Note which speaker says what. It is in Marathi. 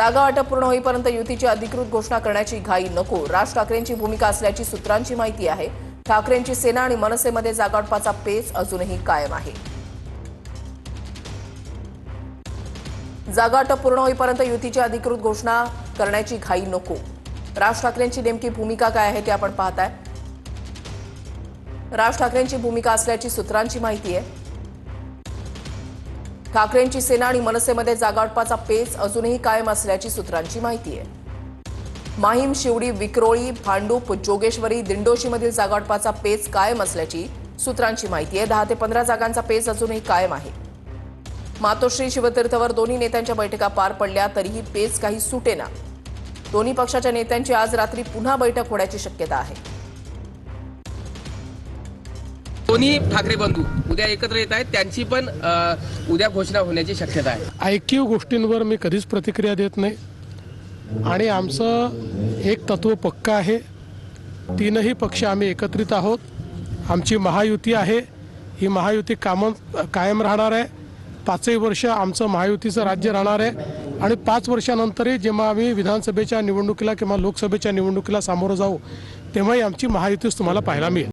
Speaker 1: जागा वाटप पूर्ण होईपर्यंत युतीची अधिकृत घोषणा करण्याची घाई नको, राज ठाकरेंची भूमिका असल्याची सूत्रांची माहिती आहे। ठाकरेंची सेना आणि मनसेमध्ये जागा वाटपाचा पेच अजूनही कायम आहे। जागा वाटप पूर्ण होईपर्यंत युतीची अधिकृत घोषणा करण्याची घाई नको, राज ठाकरेंची नेमकी भूमिका काय आहे ते आपण पाहताय। राज ठाकरेंची भूमिका असल्याची सूत्रांची माहिती आहे। ठाकरेंची सेना आणि मनसेमध्ये जागा वाटपाचा पेच अजूनही कायम असल्याची सूत्रांची माहिती आहे। माहीम, शिवडी, विक्रोळी, भांडूप, जोगेश्वरी, दिंडोशीमधील जागा वाटपाचा पेच कायम असल्याची सूत्रांची माहिती आहे। 10 ते 15 जागांचा पेच अजूनही कायम आहे। मातोश्री, शिवतीर्थवर दोन्ही नेत्यांच्या बैठका पार पडल्या तरीही पेच काही सुटेना। दोन्ही पक्षाच्या नेत्यांची आज रात्री पुन्हा बैठक होण्याची शक्यता आहे।
Speaker 2: दोन्ही ठाकरे बंधू उद्या एकत्र येत आहेत, त्यांची पण उद्या घोषणा होण्याची शक्यता आहे।
Speaker 3: ऐकीव गोष्टींवर मी कधीच प्रतिक्रिया देत नाही आणि आमचं एक तत्व पक्का आहे। तीनही पक्ष आम्ही एकत्रित आहोत। आमची महायुती आहे, ही महायुती कायम राहणार आहे। 5 वर्ष आमचं महायुतीचं राज्य राहणार आहे आणि 5 वर्षानंतरही जेव्हा आम्ही विधानसभेच्या निवडणुकीला किंवा लोकसभेच्या निवडणुकीला सामोरं जाऊ तेव्हाही आमची महायुतीच तुम्हाला पाहायला मिळेल।